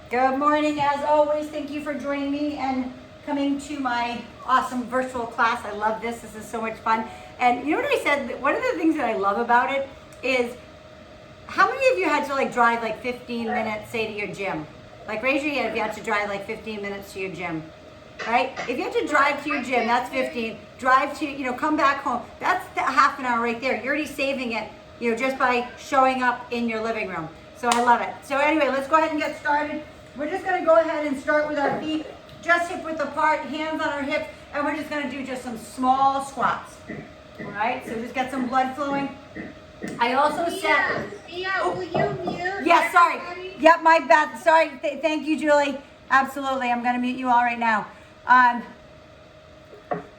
Good morning, as always. Thank you for joining me and coming to my awesome virtual class. I love this. This is so much fun. And you know what I said? One of the things that I love about it is how many of you had to drive 15 minutes, say, to your gym? Raise your hand if you had to drive 15 minutes to your gym, right? If you have to drive to your gym, that's 15. Drive to, come back home. That's half an hour right there. You're already saving it, just by showing up in your living room. So I love it. So anyway, let's go ahead and get started. We're just going to go ahead and start with our feet just hip width apart, hands on our hips, and we're just going to do just some small squats. All right, so just get some blood flowing. I also said... Will you mute? Yeah, sorry. Yep, my bad. Sorry. Thank you, Julie. Absolutely. I'm going to mute you all right now.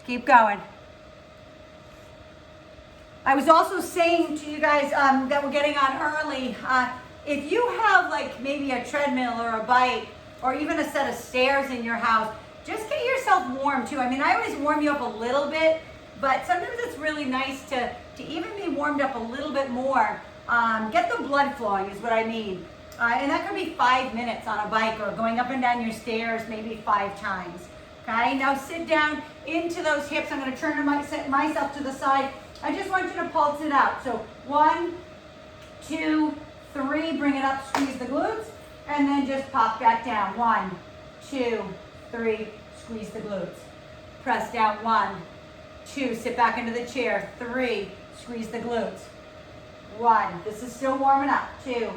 Keep going. I was also saying to you guys that we're getting on early. If you have maybe a treadmill or a bike or even a set of stairs in your house, just get yourself warm too. I mean, I always warm you up a little bit, but sometimes it's really nice to even be warmed up a little bit more. Get the blood flowing is what I mean. And that could be 5 minutes on a bike or going up and down your stairs maybe 5 times. Okay, now sit down into those hips. I'm going to turn myself to the side. I just want you to pulse it out. So 1, 2, 3, bring it up, squeeze the glutes, and then just pop back down. 1, 2, 3, squeeze the glutes. Press down. 1, 2, sit back into the chair. 3, squeeze the glutes. 1, this is still warming up. 2,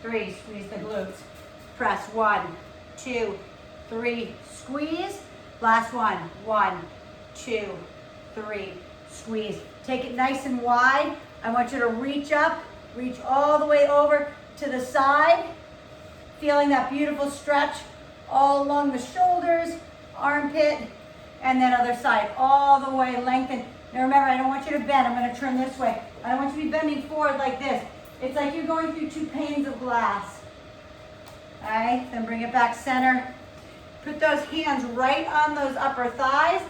3, squeeze the glutes. Press. 1, 2, 3, squeeze. Last one. 1, 2, 3, squeeze. Take it nice and wide. I want you to reach up. Reach all the way over to the side, feeling that beautiful stretch all along the shoulders, armpit, and then other side, all the way lengthen. Now remember, I don't want you to bend. I'm going to turn this way. I don't want you to be bending forward like this. It's like you're going through 2 panes of glass. All right, then bring it back center. Put those hands right on those upper thighs,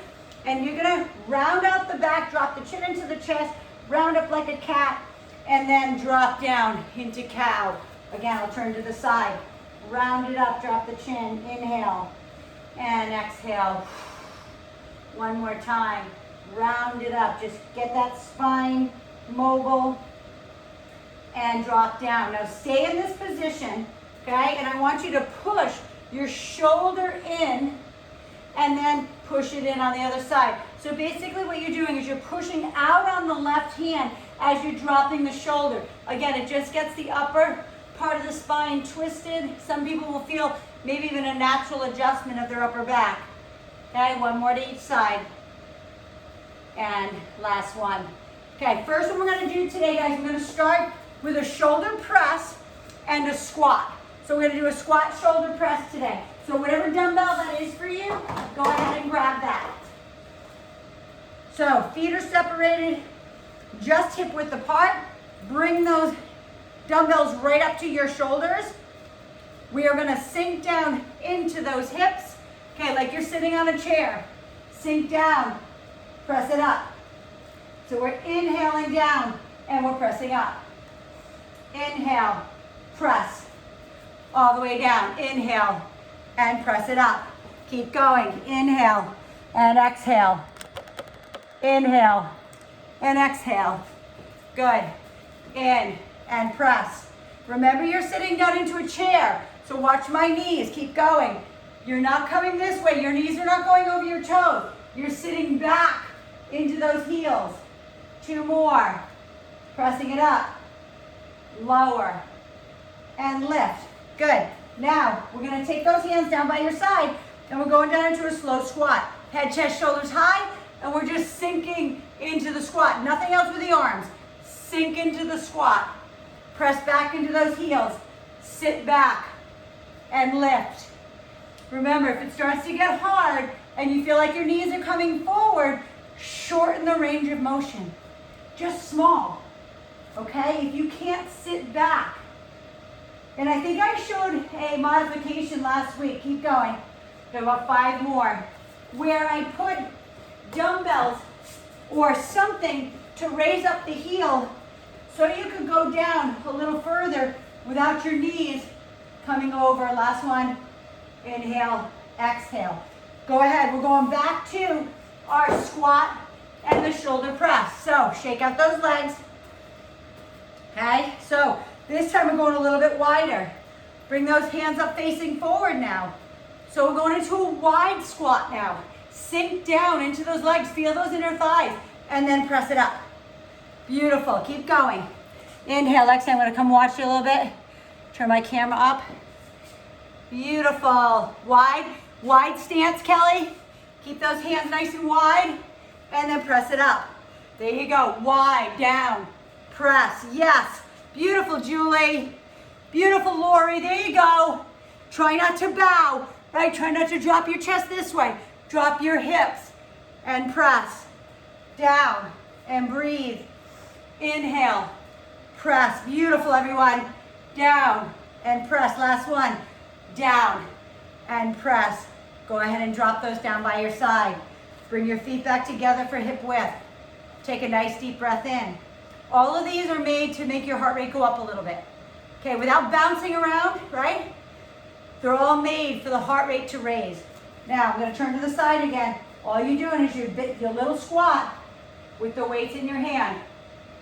and you're going to round out the back, drop the chin into the chest, round up like a cat, and then drop down into cow. Again, I'll turn to the side. Round it up, drop the chin, inhale, and exhale. One more time. Round it up, just get that spine mobile, and drop down. Now stay in this position, okay? And I want you to push your shoulder in, and then push it in on the other side. So basically what you're doing is you're pushing out on the left hand as you're dropping the shoulder. Again, it just gets the upper part of the spine twisted. Some people will feel maybe even a natural adjustment of their upper back. Okay, one more to each side. And last one. Okay, first one we're gonna do today, guys, I'm gonna start with a shoulder press and a squat. So we're gonna do a squat shoulder press today. So whatever dumbbell that is for you, go ahead and grab that. So feet are separated, just hip width apart. Bring those dumbbells right up to your shoulders. We are gonna sink down into those hips. Okay, like you're sitting on a chair. Sink down, press it up. So we're inhaling down and we're pressing up. Inhale, press, all the way down. Inhale and press it up. Keep going, inhale and exhale. Inhale and exhale. Good. In and press. Remember, you're sitting down into a chair, so watch my knees. Keep going. You're not coming this way. Your knees are not going over your toes. You're sitting back into those heels. 2 more. Pressing it up. Lower. And lift. Good. Now, we're going to take those hands down by your side, and we're going down into a slow squat. Head, chest, shoulders high, and we're just sinking into the squat. Nothing else with the arms. Sink into the squat. Press back into those heels. Sit back and lift. Remember, if it starts to get hard and you feel like your knees are coming forward, shorten the range of motion. Just small, okay? If you can't sit back. And I think I showed a modification last week. Keep going. Got about 5 more. Where I put dumbbells or something to raise up the heel so you could go down a little further without your knees coming over. Last one. Inhale, exhale. Go ahead. We're going back to our squat and the shoulder press. So shake out those legs. Okay, so this time we're going a little bit wider. Bring those hands up facing forward now. So we're going into a wide squat now. Sink down into those legs, feel those inner thighs, and then press it up. Beautiful, keep going. Inhale, exhale, I'm gonna come watch you a little bit. Turn my camera up. Beautiful, wide stance, Kelly. Keep those hands nice and wide, and then press it up. There you go, wide, down, press, yes. Beautiful, Julie. Beautiful, Lori, there you go. Try not to bow, right? Try not to drop your chest this way. Drop your hips and press. Down and breathe. Inhale, press. Beautiful, everyone. Down and press. Last one. Down and press. Go ahead and drop those down by your side. Bring your feet back together for hip width. Take a nice deep breath in. All of these are made to make your heart rate go up a little bit. Okay, without bouncing around, right? They're all made for the heart rate to raise. Now, I'm gonna turn to the side again. All you're doing is your little squat with the weights in your hand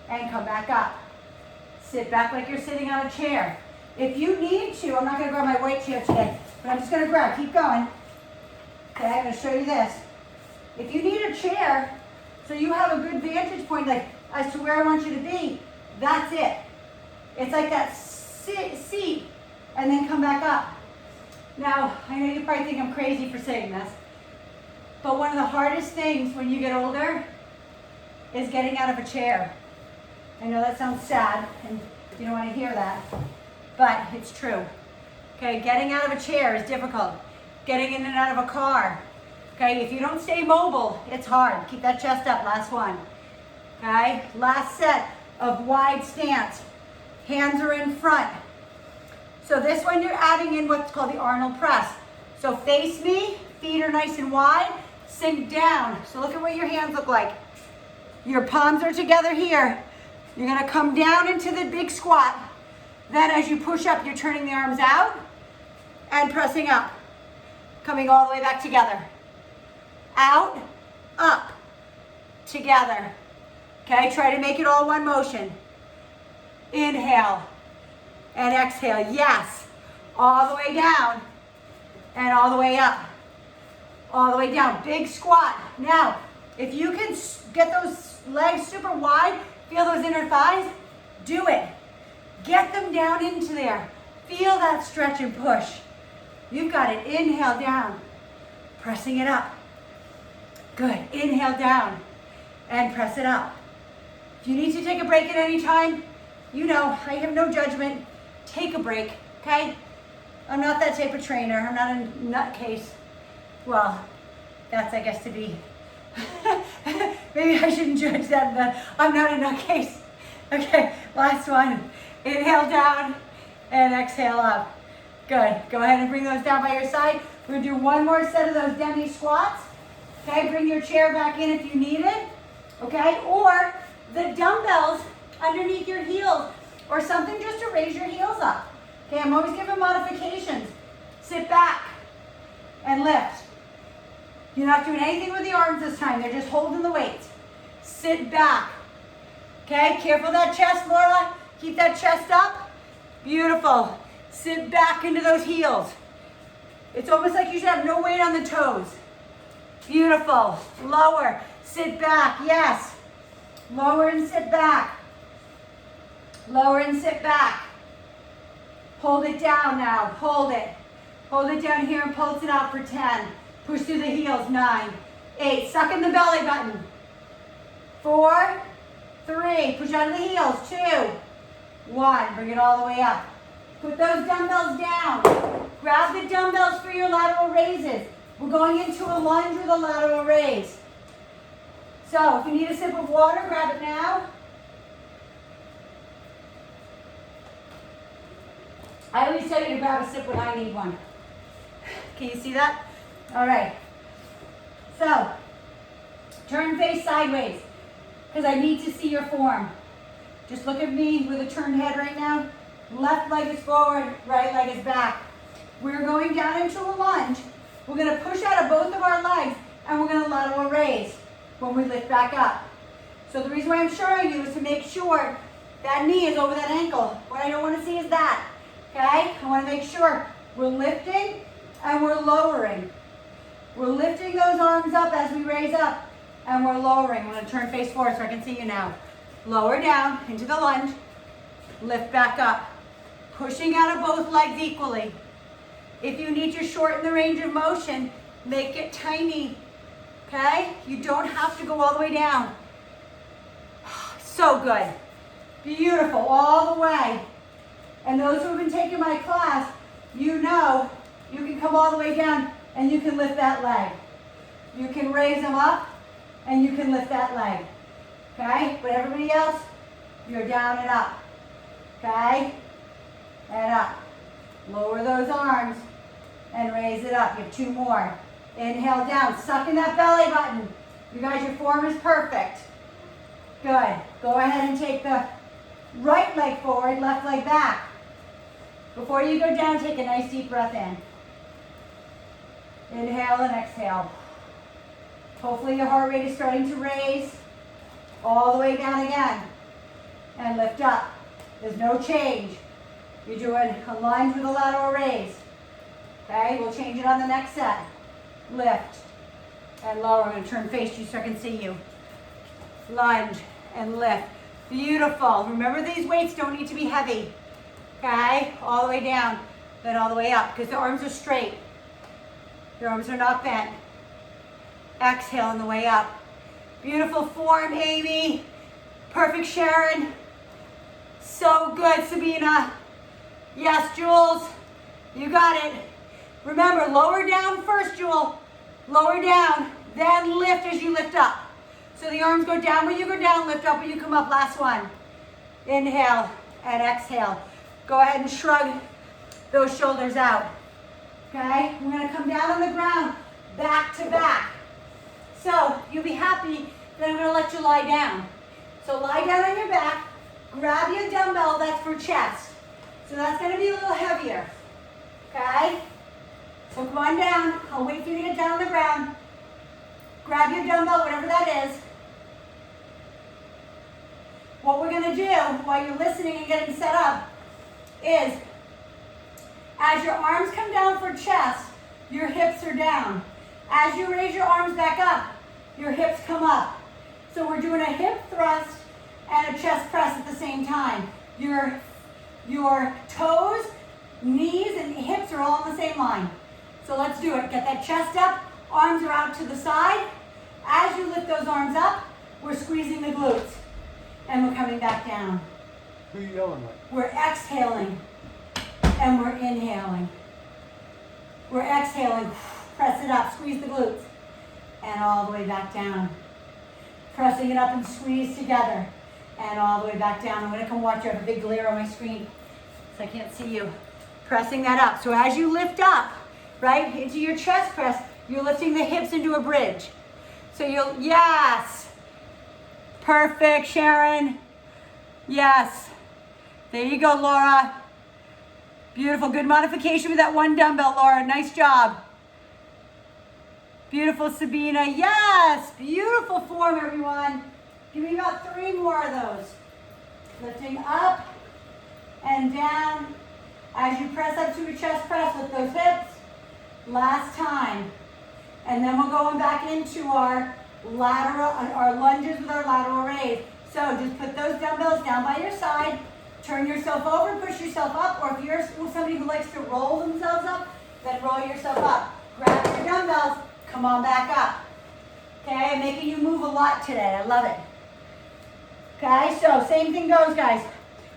and come back up. Sit back like you're sitting on a chair. If you need to, I'm not gonna grab my weight chair today, but I'm just gonna grab, keep going. Okay, I'm gonna show you this. If you need a chair, so you have a good vantage point, like as to where I want you to be, that's it. It's like that seat, and then come back up. Now, I know you probably think I'm crazy for saying this, but one of the hardest things when you get older is getting out of a chair. I know that sounds sad, and you don't want to hear that, but it's true. Okay, getting out of a chair is difficult. Getting in and out of a car. Okay, if you don't stay mobile, it's hard. Keep that chest up, last one. Okay, last set of wide stance. Hands are in front. So this one you're adding in what's called the Arnold press. So face me, feet are nice and wide, sink down. So look at what your hands look like. Your palms are together here. You're gonna come down into the big squat. Then as you push up, you're turning the arms out and pressing up. Coming all the way back together. Out, up, together. Okay, try to make it all one motion. Inhale and exhale, yes. All the way down and all the way up. All the way down, big squat. Now, if you can get those legs super wide, feel those inner thighs, do it. Get them down into there. Feel that stretch and push. You've got it, inhale down, pressing it up. Good, inhale down and press it up. If you need to take a break at any time, you know, I have no judgment. Take a break, okay? I'm not that type of trainer. I'm not a nutcase. Well, that's, I guess, to be. Maybe I shouldn't judge that, but I'm not a nutcase. Okay, last one. Inhale down and exhale up. Good. Go ahead and bring those down by your side. We're gonna do one more set of those demi squats. Okay, bring your chair back in if you need it. Okay, or the dumbbells underneath your heels or something just to raise your heels up. Okay, I'm always giving modifications. Sit back and lift. You're not doing anything with the arms this time. They're just holding the weight. Sit back. Okay, careful that chest, Laura. Keep that chest up. Beautiful. Sit back into those heels. It's almost like you should have no weight on the toes. Beautiful. Lower. Sit back. Yes. Lower and sit back. Lower and sit back. Hold it down now. Hold it. Hold it down here and pulse it out for 10. Push through the heels. 9, 8. Suck in the belly button. 4, 3. Push out of the heels. 2, 1. Bring it all the way up. Put those dumbbells down. Grab the dumbbells for your lateral raises. We're going into a lunge with a lateral raise. So if you need a sip of water, grab it now. I always tell you to grab a sip when I need one. Can you see that? All right. So, turn face sideways because I need to see your form. Just look at me with a turned head right now. Left leg is forward, right leg is back. We're going down into a lunge. We're gonna push out of both of our legs and we're gonna lateral raise when we lift back up. So the reason why I'm showing you is to make sure that knee is over that ankle. What I don't wanna see is that, okay? I wanna make sure we're lifting and we're lowering. We're lifting those arms up as we raise up and we're lowering. I'm gonna turn face forward so I can see you now. Lower down into the lunge, lift back up. Pushing out of both legs equally. If you need to shorten the range of motion, make it tiny, okay? You don't have to go all the way down. So good. Beautiful, all the way. And those who have been taking my class, you know you can come all the way down and you can lift that leg. You can raise them up and you can lift that leg, okay? But everybody else, you're down and up, okay? And up. Lower those arms and raise it up. You have 2 more. Inhale down, suck in that belly button. You guys, your form is perfect. Good. Go ahead and take the right leg forward, left leg back. Before you go down, take a nice deep breath in. Inhale and exhale. Hopefully your heart rate is starting to raise. All the way down again. And lift up. There's no change. You're doing a lunge with a lateral raise. Okay, we'll change it on the next set. Lift and lower. I'm going to turn face to you so I can see you. Lunge and lift. Beautiful. Remember, these weights don't need to be heavy. Okay, all the way down, then all the way up, because the arms are straight. Your arms are not bent. Exhale on the way up. Beautiful form, Amy. Perfect, Sharon. So good, Sabina. Yes, Jules, you got it. Remember, lower down first, Jewel. Lower down, then lift as you lift up. So the arms go down when you go down, lift up when you come up. Last one. Inhale and exhale. Go ahead and shrug those shoulders out. Okay, we're gonna come down on the ground, back to back. So you'll be happy that I'm gonna let you lie down. So lie down on your back, grab your dumbbell, that's for chest. So that's gonna be a little heavier, okay? So come on down, I'll wait for you to get down on the ground. Grab your dumbbell, whatever that is. What we're gonna do while you're listening and getting set up is, as your arms come down for chest, your hips are down. As you raise your arms back up, your hips come up. So we're doing a hip thrust and a chest press at the same time. Your toes, knees, and hips are all on the same line. So let's do it. Get that chest up, arms are out to the side. As you lift those arms up, we're squeezing the glutes. And we're coming back down. Who are you yelling at? We're exhaling and we're inhaling. We're exhaling, press it up, squeeze the glutes, and all the way back down. Pressing it up and squeeze together, and all the way back down. I'm gonna come watch you. I have a big glare on my screen, so I can't see you. Pressing that up. So as you lift up, right, into your chest press, you're lifting the hips into a bridge. So you'll, yes. Perfect, Sharon. Yes. There you go, Laura. Beautiful, good modification with that one dumbbell, Laura. Nice job. Beautiful, Sabina. Yes, beautiful form, everyone. Give me about 3 more of those. Lifting up and down. As you press up to your chest press, lift those hips. Last time. And then we're going back into our lateral, our lunges with our lateral raise. So just put those dumbbells down by your side. Turn yourself over, push yourself up, or if you're somebody who likes to roll themselves up, then roll yourself up. Grab your dumbbells, come on back up. Okay, I'm making you move a lot today, I love it. Okay, so same thing goes, guys.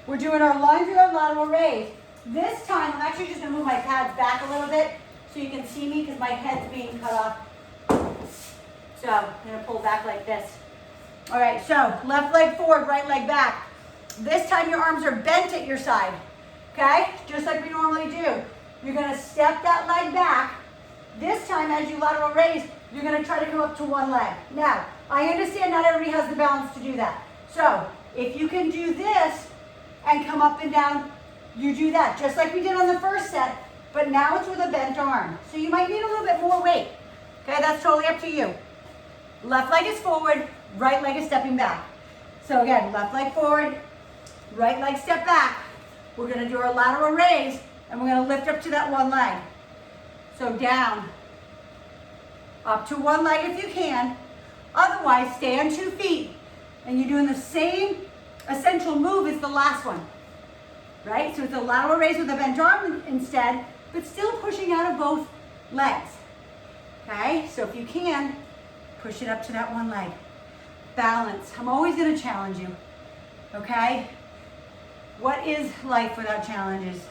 We're doing our lunge with our lateral raise. This time, I'm actually just gonna move my pads back a little bit so you can see me because my head's being cut off. So I'm gonna pull back like this. All right, so left leg forward, right leg back. This time your arms are bent at your side, okay? Just like we normally do. You're gonna step that leg back. This time as you lateral raise, you're gonna try to come up to one leg. Now, I understand not everybody has the balance to do that. So, if you can do this and come up and down you do that just like we did on the first set, but now it's with a bent arm. So you might need a little bit more weight. Okay, that's totally up to you. Left leg is forward, right leg is stepping back. So again, left leg forward, right leg step back. We're gonna do our lateral raise and we're gonna lift up to that one leg. So down, up to one leg if you can. Otherwise, stay on 2 feet and you're doing the same essential move as the last one, right? So it's a lateral raise with a bent arm instead, but still pushing out of both legs, okay? So if you can, push it up to that one leg. Balance. I'm always gonna challenge you, okay? What is life without challenges?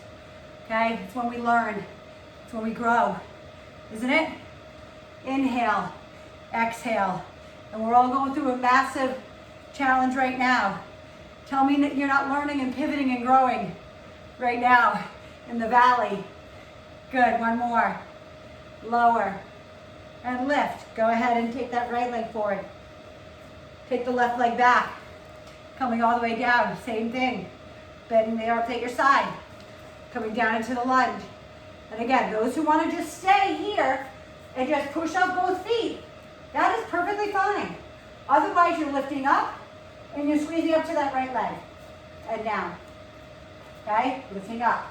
Okay, it's when we learn, it's when we grow, isn't it? Inhale, exhale, and we're all going through a massive challenge right now. Tell me that you're not learning and pivoting and growing right now in the valley. Good, one more. Lower and lift. Go ahead and take that right leg forward. Take the left leg back. Coming all the way down, same thing. Bending the arms at your side. Coming down into the lunge. And again, those who want to just stay here and just push up both feet, that is perfectly fine. Otherwise, you're lifting up and you're squeezing up to that right leg and down. Okay, lifting up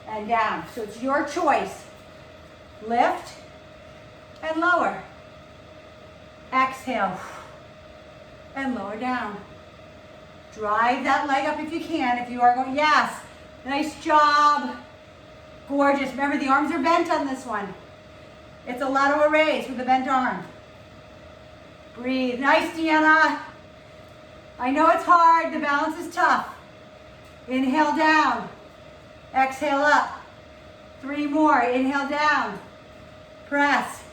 and down. So it's your choice. Lift and lower. Exhale and lower down. Drive that leg up if you can. If you are going, yes, nice job. Gorgeous. Remember, the arms are bent on this one. It's a lateral raise with a bent arm. Breathe. Nice, Deanna. I know it's hard. The balance is tough. Inhale down. Exhale up. 3 more. Inhale down. Press.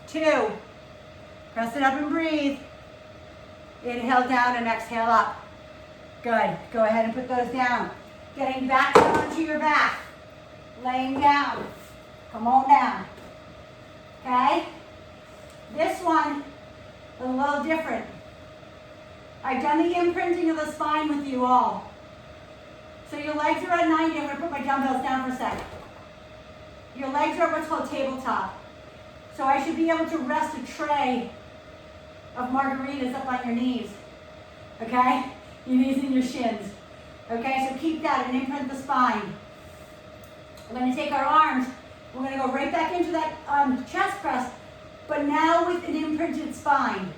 2. Press it up and breathe. Inhale down and exhale up. Good. Go ahead and put those down. Getting back down onto your back. Laying down. Come on down. Okay? This one is a little different. I've done the imprinting of the spine with you all. So your legs are at 90. I'm going to put my dumbbells down for a second. Your legs are at what's called tabletop. So I should be able to rest a tray of margaritas up on your knees. Okay? Your knees and your shins. Okay, so keep that and imprint the spine. We're going to take our arms. We're going to go right back into that chest press, but now with an imprinted spine.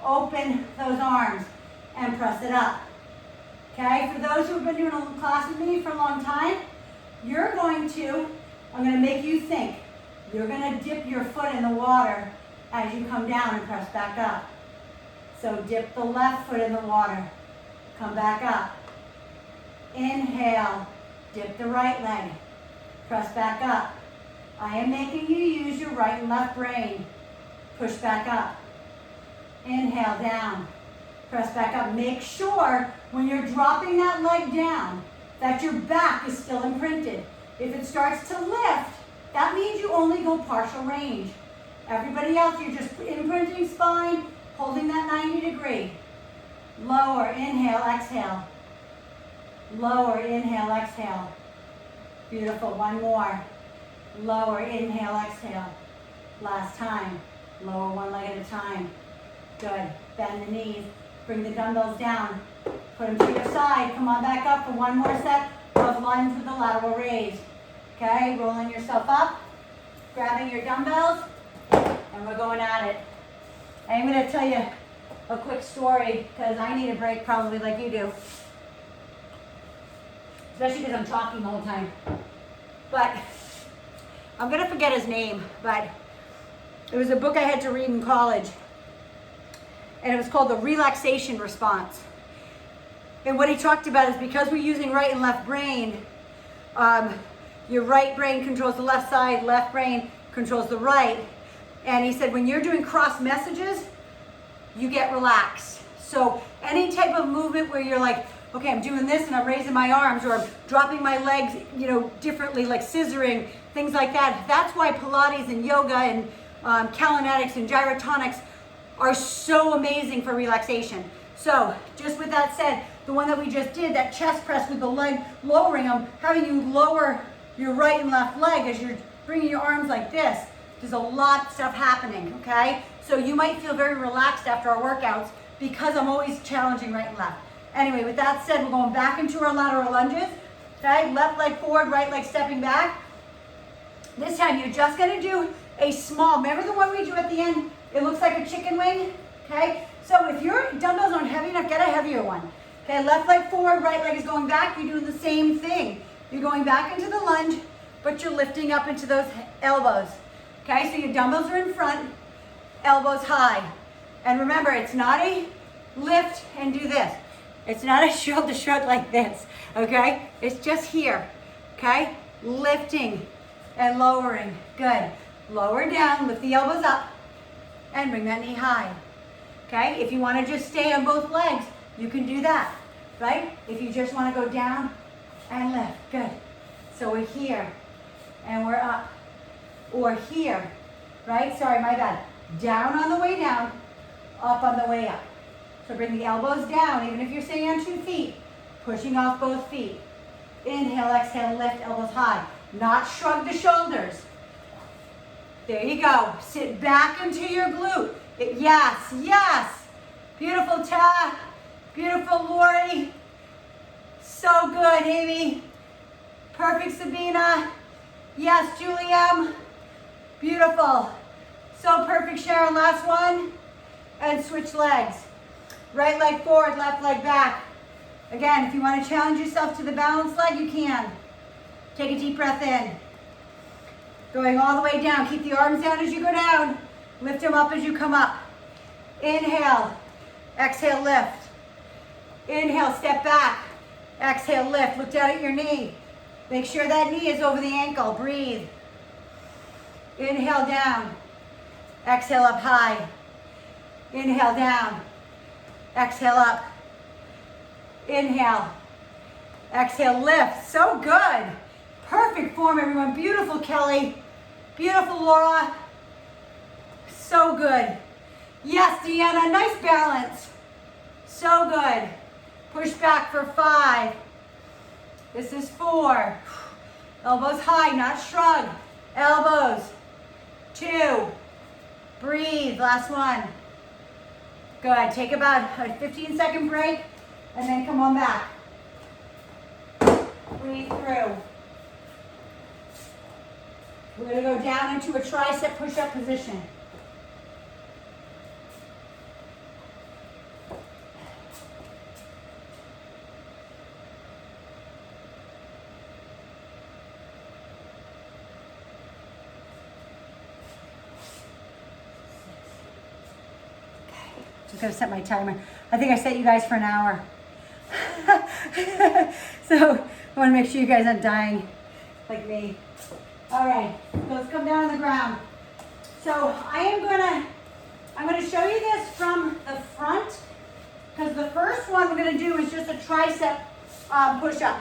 Open those arms and press it up. Okay, for those who have been doing a class with me for a long time, I'm going to make you think. You're going to dip your foot in the water as you come down and press back up. So dip the left foot in the water. Come back up. Inhale. Dip the right leg. Press back up. I am making you use your right and left brain. Push back up. Inhale down. Press back up. Make sure when you're dropping that leg down that your back is still imprinted. If it starts to lift, that means you only go partial range. Everybody else, you're just imprinting spine, holding that 90 degree. Lower, inhale, exhale. Lower, inhale, exhale. Beautiful, one more. Lower, inhale, exhale. Last time. Lower one leg at a time. Good. Bend the knees. Bring the dumbbells down. Put them to your side. Come on back up for one more set of lunge with the lateral raise. Okay, rolling yourself up. Grabbing your dumbbells. And we're going at it. I'm going to tell you a quick story because I need a break probably like you do. Especially because I'm talking the whole time. But I'm going to forget his name, but it was a book I had to read in college. And it was called The Relaxation Response. And what he talked about is because we're using right and left brain, your right brain controls the left side, left brain controls the right. And he said when you're doing cross messages, you get relaxed. So any type of movement where you're like, okay, I'm doing this and I'm raising my arms or I'm dropping my legs, differently, like scissoring, things like that. That's why Pilates and yoga and calisthenics and gyrotonics are so amazing for relaxation. So just with that said, the one that we just did, that chest press with the leg, lowering them, having you lower your right and left leg as you're bringing your arms like this, there's a lot of stuff happening, okay? So you might feel very relaxed after our workouts because I'm always challenging right and left. Anyway, with that said, we're going back into our lateral lunges, okay? Left leg forward, right leg stepping back. This time you're just gonna do a small, remember the one we do at the end? It looks like a chicken wing, okay? So if your dumbbells aren't heavy enough, get a heavier one. Okay, left leg forward, right leg is going back. You're doing the same thing. You're going back into the lunge, but you're lifting up into those elbows. Okay, so your dumbbells are in front, elbows high. And remember, it's not a lift and do this. It's not a shoulder shrug like this, okay? It's just here, okay? Lifting and lowering, good. Lower down, lift the elbows up, and bring that knee high. Okay, if you want to just stay on both legs, you can do that, right? If you just want to go down and lift, good. So we're here, and we're up, or here, right? Sorry, my bad. Down on the way down, up on the way up. So bring the elbows down, even if you're staying on 2 feet, pushing off both feet. Inhale, exhale, lift, elbows high. Not shrug the shoulders. There you go. Sit back into your glute. Yes, yes. Beautiful, Ta. Beautiful, Lori. So good, Amy. Perfect, Sabina. Yes, Juliam. Beautiful. So perfect, Sharon. Last one. And switch legs. Right leg forward, left leg back. Again, if you want to challenge yourself to the balanced leg, you can. Take a deep breath in. Going all the way down. Keep the arms down as you go down. Lift them up as you come up. Inhale. Exhale, lift. Inhale, step back. Exhale, lift. Look down at your knee. Make sure that knee is over the ankle. Breathe. Inhale, down. Exhale, up high. Inhale, down. Exhale, up. Inhale. Exhale, lift. So good. Perfect form, everyone. Beautiful, Kelly. Beautiful, Laura. So good. Yes, Deanna, nice balance. So good. Push back for 5. This is 4. Elbows high, not shrug. Elbows. 2. Breathe, last one. Good, take about a 15-second break and then come on back. Breathe through. We're gonna go down into a tricep push-up position. Just gonna set my timer. I think I set you guys for an hour. So I wanna make sure you guys aren't dying like me. All right, let's come down on the ground. So I'm gonna show you this from the front because the first one we're gonna do is just a tricep push-up.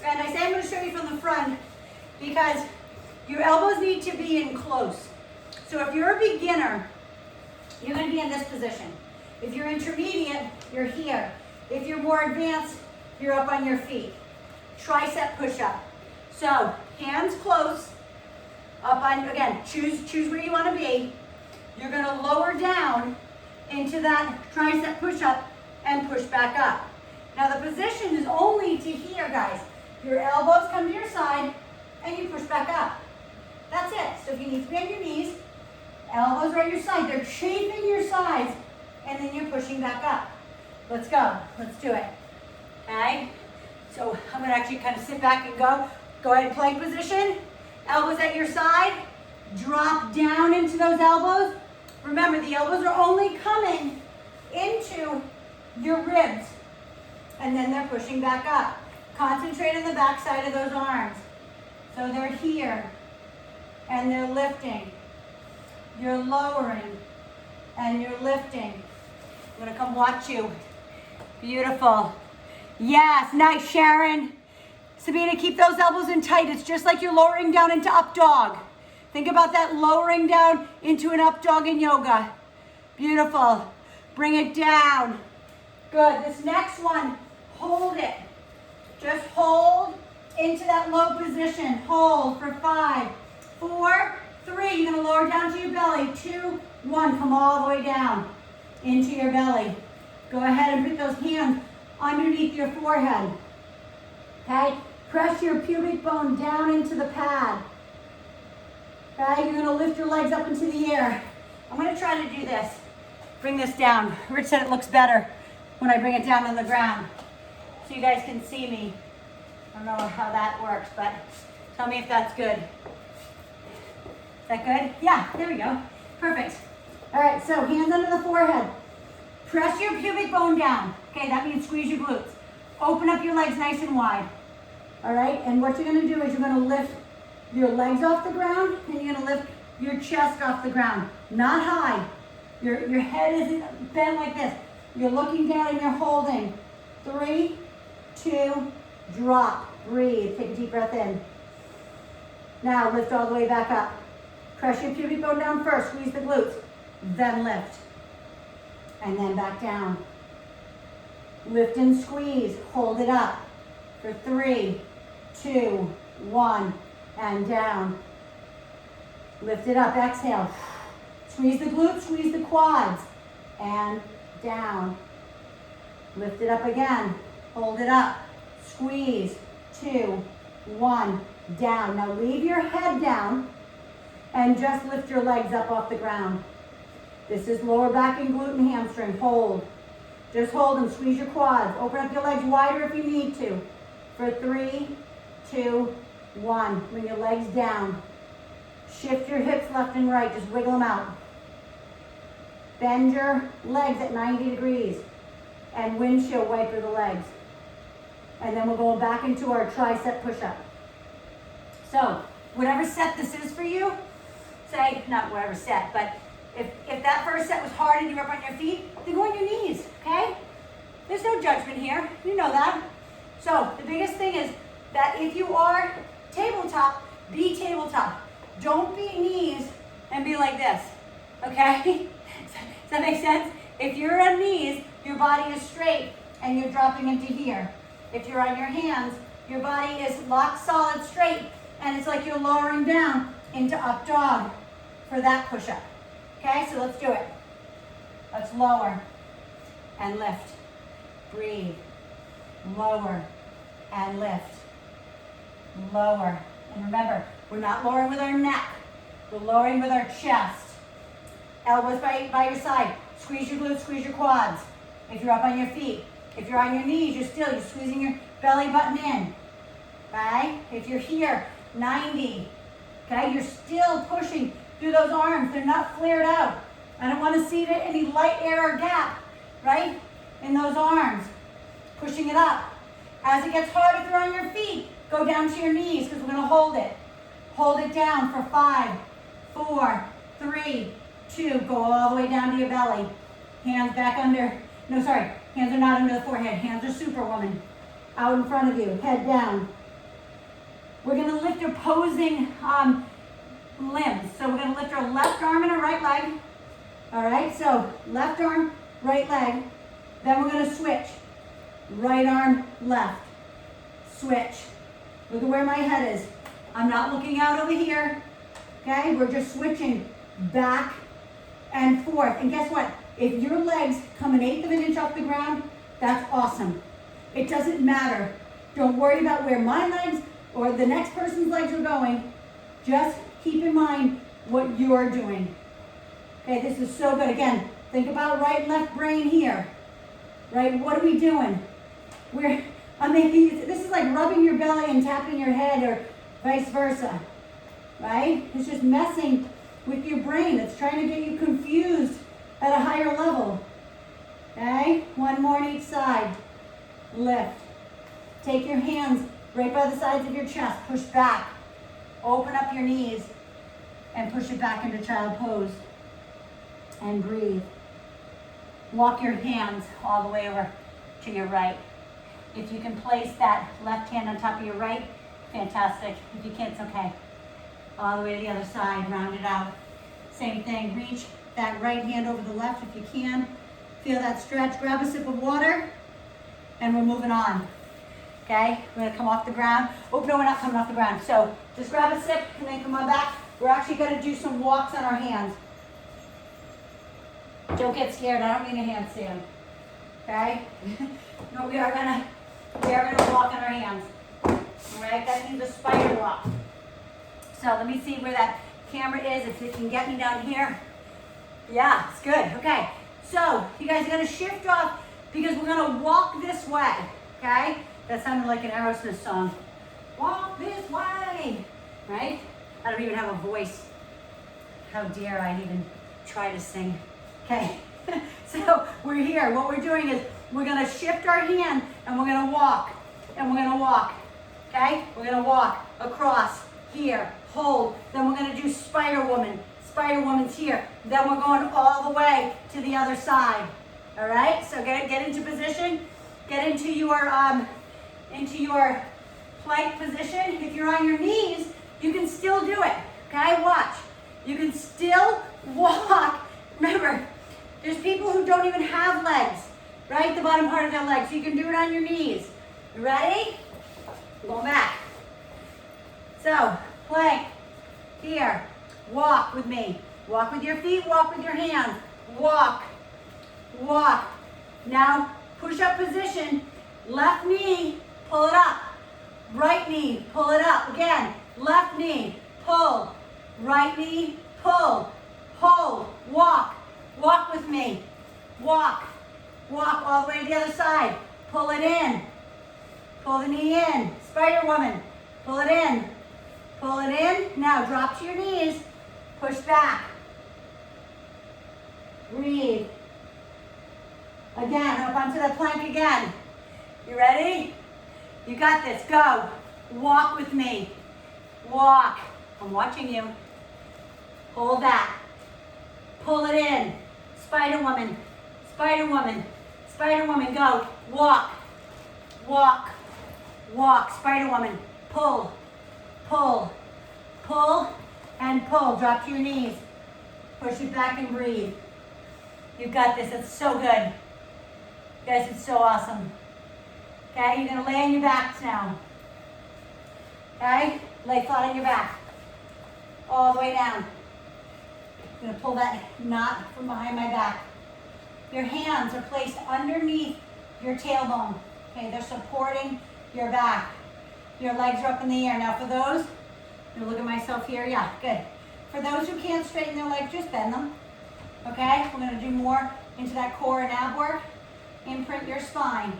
And I say I'm gonna show you from the front because your elbows need to be in close. So if you're a beginner, you're gonna be in this position. If you're intermediate, you're here. If you're more advanced, you're up on your feet. Tricep push-up. So hands close, up on, again, choose where you wanna be. You're gonna lower down into that tricep push-up and push back up. Now the position is only to here, guys. Your elbows come to your side and you push back up. That's it. So if you need to bend your knees, elbows are at your side. They're chafing your sides and then you're pushing back up. Let's go. Let's do it. Okay? So I'm gonna actually kind of sit back and go. Go ahead, plank position. Elbows at your side. Drop down into those elbows. Remember, the elbows are only coming into your ribs. And then they're pushing back up. Concentrate on the back side of those arms. So they're here. And they're lifting. You're lowering. And you're lifting. I'm gonna come watch you. Beautiful. Yes, nice, Sharon. Sabina, keep those elbows in tight. It's just like you're lowering down into up dog. Think about that lowering down into an up dog in yoga. Beautiful. Bring it down. Good. This next one, hold it. Just hold into that low position. Hold for 5, 4, 3. You're going to lower down to your belly. 2, 1. Come all the way down into your belly. Go ahead and put those hands underneath your forehead. Okay? Press your pubic bone down into the pad. Okay? You're going to lift your legs up into the air. I'm going to try to do this. Bring this down. Rich said it looks better when I bring it down on the ground, so you guys can see me. I don't know how that works, but tell me if that's good. Is that good? Yeah, there we go. Perfect. All right, so hands under the forehead. Press your pubic bone down. Okay, that means squeeze your glutes. Open up your legs nice and wide. All right, and what you're gonna do is you're gonna lift your legs off the ground and you're gonna lift your chest off the ground. Not high. Your head isn't bent like this. You're looking down and you're holding. 3, 2, drop. Breathe. Take a deep breath in. Now lift all the way back up. Press your pubic bone down first. Squeeze the glutes. Then lift. And then back down. Lift and squeeze. Hold it up for 3, 2, 1. And down. Lift it up. Exhale. Squeeze the glutes. Squeeze the quads. And down. Lift it up again. Hold it up. Squeeze. 2, 1. Down. Now leave your head down and just lift your legs up off the ground. This is lower back and glute and hamstring. Hold. Just hold and squeeze your quads. Open up your legs wider if you need to. For 3, 2, 1. Bring your legs down. Shift your hips left and right. Just wiggle them out. Bend your legs at 90 degrees and windshield wiper the legs. And then we're going back into our tricep push-up. So, whatever set this is for you, say, not whatever set, but if that first set was hard and you're up on your feet, then go on your knees, okay? There's no judgment here, you know that. So, the biggest thing is that if you are tabletop, be tabletop. Don't be knees and be like this, okay? Does that make sense? If you're on knees, your body is straight and you're dropping into here. If you're on your hands, your body is locked solid straight and it's like you're lowering down into up dog for that push-up. Okay, so let's do it. Let's lower and lift. Breathe. Lower and lift. Lower. And remember, we're not lowering with our neck. We're lowering with our chest. Elbows by your side. Squeeze your glutes, squeeze your quads. If you're up on your feet. If you're on your knees, you're squeezing your belly button in. Okay? If you're here, 90. Okay? You're still pushing through those arms. They're not flared out. I don't want to see any light air or gap, right? In those arms. Pushing it up. As it gets harder, if you're on your feet, go down to your knees because we're going to hold it. Hold it down for 5, 4, 3, 2. Go all the way down to your belly. Hands back under. No, sorry. Hands are not under the forehead. Hands are superwoman. Out in front of you. Head down. We're going to lift opposing limbs. So we're going to lift our left arm and our right leg. All right. So left arm, right leg. Then we're going to switch. Right arm, left. Switch. Look at where my head is. I'm not looking out over here. Okay. We're just switching back and forth. And guess what? If your legs come 1/8 of an inch off the ground, that's awesome. It doesn't matter. Don't worry about where my legs or the next person's legs are going. Just keep in mind what you're doing. Okay, this is so good. Again, think about right and left brain here. Right? What are we doing? This is like rubbing your belly and tapping your head or vice versa. Right? It's just messing with your brain. It's trying to get you confused at a higher level. Okay? One more on each side. Lift. Take your hands right by the sides of your chest. Push back. Open up your knees and push it back into child pose. And breathe. Walk your hands all the way over to your right. If you can place that left hand on top of your right, fantastic. If you can't, it's okay. All the way to the other side, round it out. Same thing, reach that right hand over the left if you can. Feel that stretch. Grab a sip of water, and we're moving on. Okay, we're gonna come off the ground. Oh, no, we're not coming off the ground. So just grab a sip and then come on back. We're actually gonna do some walks on our hands. Don't get scared, I don't mean a handstand. Okay? No, we are gonna walk on our hands. All right, that means a spider walk. So let me see where that camera is, if it can get me down here. Yeah, it's good, okay. So you guys are gonna shift off because we're gonna walk this way, okay? That sounded like an Aerosmith song. Walk this way, right? I don't even have a voice. How dare I even try to sing. Okay, so we're here. What we're doing is we're gonna shift our hand and we're gonna walk. And we're gonna walk, okay? We're gonna walk across here, hold. Then we're gonna do spider woman. Spider woman's here. Then we're going all the way to the other side. All right, so get into position. Get into your plank position. If you're on your knees, you can still do it, okay? Watch. You can still walk. Remember, there's people who don't even have legs, right? The bottom part of their legs. So you can do it on your knees. You ready? Going back. So, plank. Here. Walk with me. Walk with your feet, walk with your hands. Walk. Walk. Now, push-up position. Left knee, pull it up. Right knee, pull it up. Again, left knee, pull. Right knee, pull. Hold. Walk. Walk with me. Walk. Walk all the way to the other side. Pull it in. Pull the knee in. Spider woman. Pull it in. Pull it in. Now drop to your knees. Push back. Breathe. Again, up onto that plank again. You ready? You got this. Go. Walk with me. Walk. I'm watching you. Hold that. Pull it in. Spider woman. Spider woman. Spider woman. Go. Walk. Walk. Walk. Spider woman. Pull. Pull. Pull and pull. Drop to your knees. Push it back and breathe. You've got this. It's so good. Guys, it's so awesome. Okay, you're gonna lay on your backs now. Okay, lay flat on your back. All the way down. I'm gonna pull that knot from behind my back. Your hands are placed underneath your tailbone. Okay, they're supporting your back. Your legs are up in the air. Now for those, I'm gonna look at myself here, yeah, good. For those who can't straighten their legs, just bend them. Okay, we're gonna do more into that core and ab work. Imprint your spine.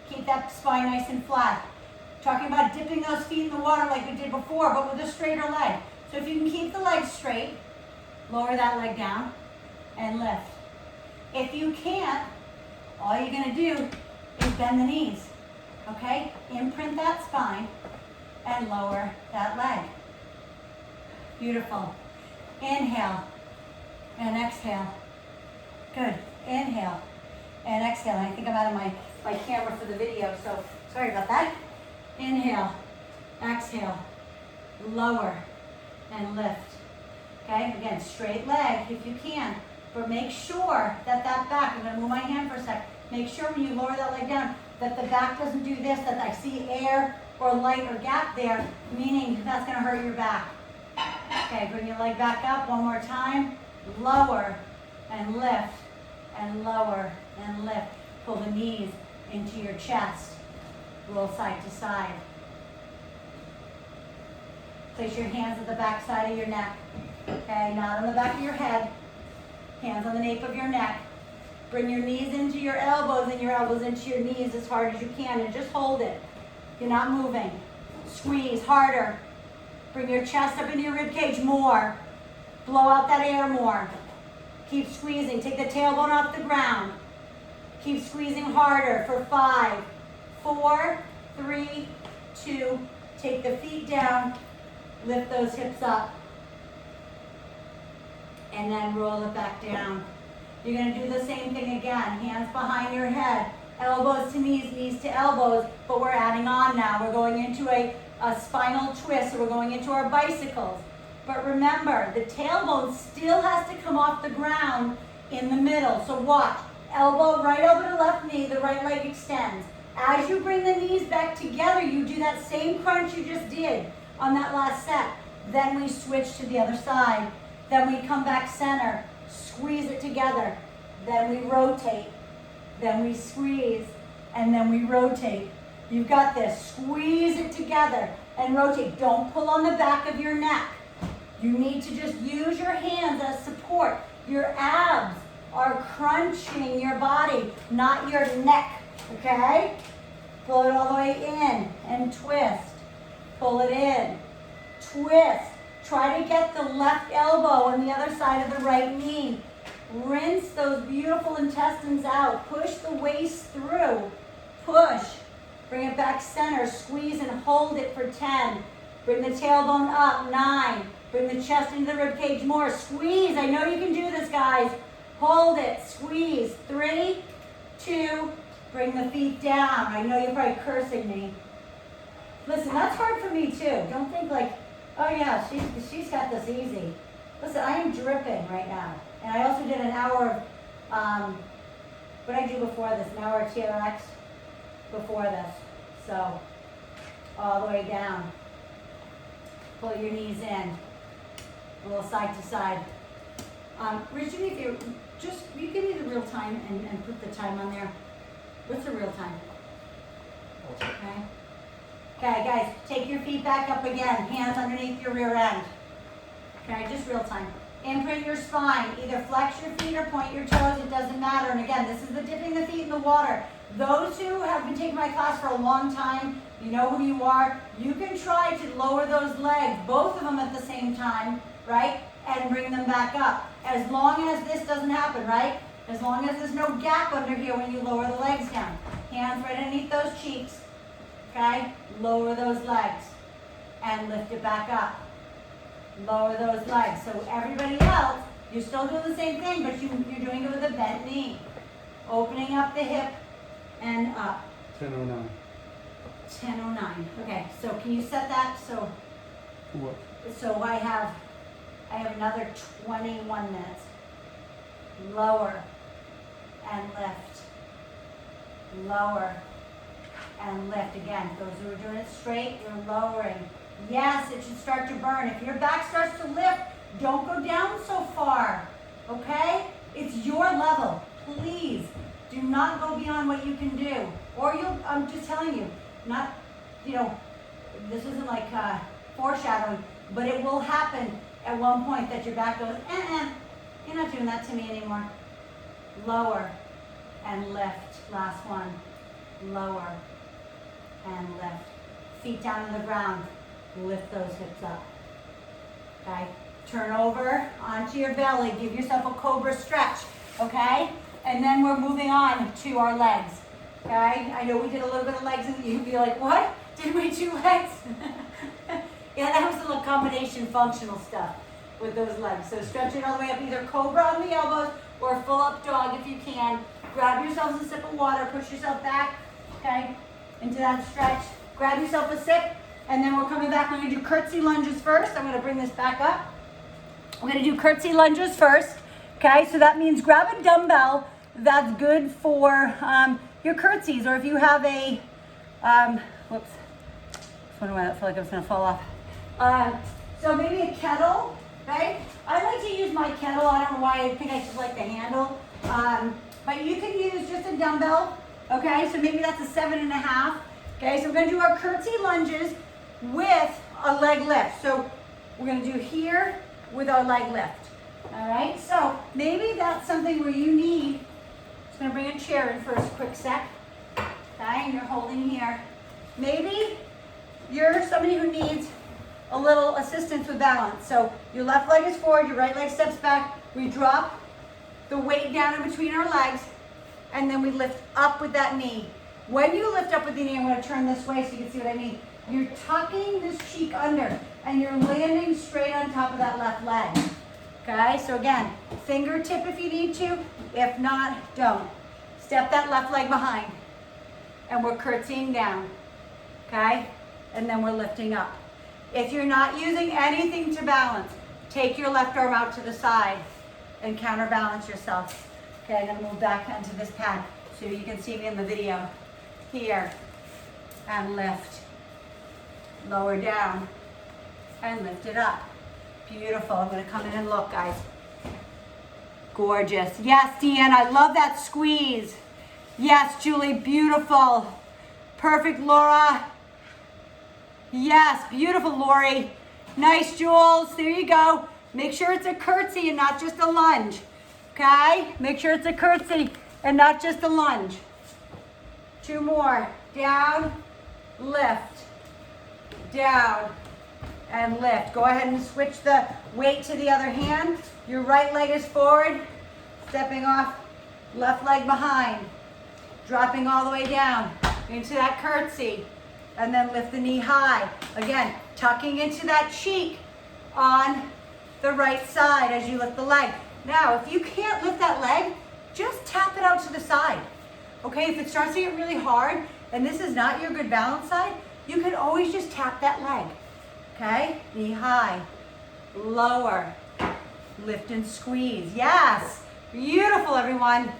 Keep that spine nice and flat. Talking about dipping those feet in the water like we did before, but with a straighter leg. So if you can keep the legs straight, lower that leg down and lift. If you can't, all you're gonna do is bend the knees, okay? Imprint that spine and lower that leg. Beautiful. Inhale and exhale. Good. Inhale and exhale. I think I'm out of my camera for the video, so sorry about that. Inhale, exhale, lower and lift. Okay, again, straight leg if you can, but make sure that back, I'm gonna move my hand for a sec, make sure when you lower that leg down that the back doesn't do this, that I see air or light or gap there, meaning that's gonna hurt your back. Okay, bring your leg back up one more time, lower and lift, and lower and lift. Pull the knees into your chest, roll side to side. Place your hands at the back side of your neck. Okay, not on the back of your head. Hands on the nape of your neck. Bring your knees into your elbows and your elbows into your knees as hard as you can and just hold it. You're not moving. Squeeze harder. Bring your chest up into your rib cage more. Blow out that air more. Keep squeezing. Take the tailbone off the ground. Keep squeezing harder for 5, 4, 3, 2. Take the feet down. Lift those hips up. And then roll it back down. You're going to do the same thing again. Hands behind your head. Elbows to knees, knees to elbows. But we're adding on now. We're going into a spinal twist. So we're going into our bicycles. But remember, the tailbone still has to come off the ground in the middle. So watch. elbow, right elbow to left knee, the right leg extends. As you bring the knees back together, you do that same crunch you just did on that last set. Then we switch to the other side. Then we come back center, squeeze it together. Then we rotate. Then we squeeze, and then we rotate. You've got this. Squeeze it together and rotate. Don't pull on the back of your neck. You need to just use your hands as support. Your abs are crunching your body, not your neck, okay? Pull it all the way in and twist. Pull it in, twist. Try to get the left elbow on the other side of the right knee. Rinse those beautiful intestines out. Push the waist through. Push. Bring it back center. Squeeze and hold it for 10. Bring the tailbone up, 9. Bring the chest into the rib cage more. Squeeze. I know you can do this, guys. Hold it. Squeeze. 3, 2. Bring the feet down. I know you're probably cursing me. Listen, that's hard for me too. Don't think like, oh yeah, she's got this easy. Listen, I am dripping right now. And I also did an hour of, what did I do before this? An hour of TRX before this. So, all the way down. Pull your knees in. A little side to side. Richard, if you give me the real time and put the time on there. What's the real time? Okay. Okay, guys, take your feet back up again. Hands underneath your rear end. Okay, just real time. Imprint your spine. Either flex your feet or point your toes. It doesn't matter. And again, this is the dipping the feet in the water. Those who have been taking my class for a long time, you know who you are. You can try to lower those legs, both of them at the same time, right? And bring them back up. As long as this doesn't happen, right? As long as there's no gap under here when you lower the legs down. Hands right underneath those cheeks. Okay? Lower those legs. And lift it back up. Lower those legs. So everybody else, you're still doing the same thing, but you're doing it with a bent knee. Opening up the hip and up. 10:09. 10:09. Okay, so can you set that? So What? So I have another 21 minutes. Lower and lift. Lower and lift. Again, those who are doing it straight, you're lowering. Yes, it should start to burn. If your back starts to lift, don't go down so far, okay? It's your level. Please, do not go beyond what you can do. Or I'm just telling you, not, this isn't like foreshadowing, but it will happen at one point that your back goes, you're not doing that to me anymore. Lower and lift. Last one. Lower and lift. Feet down on the ground. Lift those hips up. Okay? Turn over onto your belly. Give yourself a cobra stretch. Okay? And then we're moving on to our legs. Okay? I know we did a little bit of legs and you'd be like, what? Did we do legs? Yeah, that was a little combination functional stuff with those legs. So stretch it all the way up, either cobra on the elbows or full up dog if you can. Grab yourselves a sip of water, push yourself back, okay, into that stretch. Grab yourself a sip, and then we're coming back. We're gonna do curtsy lunges first. I'm gonna bring this back up. We're gonna do curtsy lunges first, okay? So that means grab a dumbbell that's good for your curtsies, or if you have a, whoops, I feel like I was gonna fall off. So maybe a kettle, right? I like to use my kettle. I don't know why. I think I just like the handle. But you can use just a dumbbell, okay? So maybe that's a 7.5. Okay, so we're gonna do our curtsy lunges with a leg lift. So we're gonna do here with our leg lift. All right, so maybe that's something where you need, just gonna bring a chair in for a quick sec. Okay, and you're holding here. Maybe you're somebody who needs a little assistance with balance. So your left leg is forward, your right leg steps back. We drop the weight down in between our legs, and then we lift up with that knee. When you lift up with the knee, I'm going to turn this way so you can see what I mean. You're tucking this cheek under, and you're landing straight on top of that left leg. Okay, so again, fingertip if you need to. If not, don't. Step that left leg behind, and we're curtsying down. Okay, and then we're lifting up. If you're not using anything to balance, take your left arm out to the side and counterbalance yourself. Okay, I'm gonna move back onto this pad so you can see me in the video. Here, and lift. Lower down, and lift it up. Beautiful. I'm gonna come in and look, guys. Gorgeous. Yes, Deanne, I love that squeeze. Yes, Julie, beautiful. Perfect, Laura. Yes, beautiful, Lori. Nice, Jules. There you go. Make sure it's a curtsy and not just a lunge. Okay? Make sure it's a curtsy and not just a lunge. 2 more. Down, lift. Down, and lift. Go ahead and switch the weight to the other hand. Your right leg is forward, stepping off, left leg behind. Dropping all the way down into that curtsy. And then lift the knee high. Again, tucking into that cheek on the right side as you lift the leg. Now, if you can't lift that leg, just tap it out to the side. Okay, if it starts to get really hard and this is not your good balance side, you can always just tap that leg. Okay, knee high, lower, lift and squeeze. Yes, beautiful, everyone.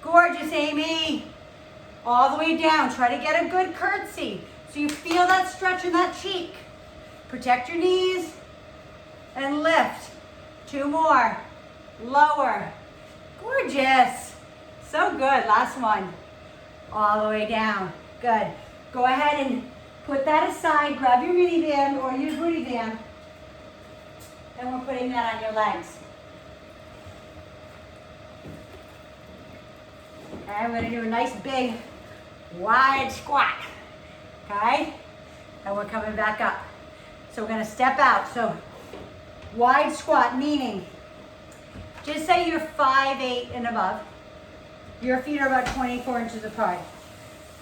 Gorgeous, Amy. All the way down, try to get a good curtsy so you feel that stretch in that cheek. Protect your knees and lift. 2 more, lower. Gorgeous, so good. Last one, all the way down. Good. Go ahead and put that aside, grab your mini band or your booty band, and we're putting that on your legs. Okay, we're gonna do a nice big wide squat, okay? And we're coming back up. So we're gonna step out. So wide squat, meaning, just say you're 5'8" and above. Your feet are about 24 inches apart.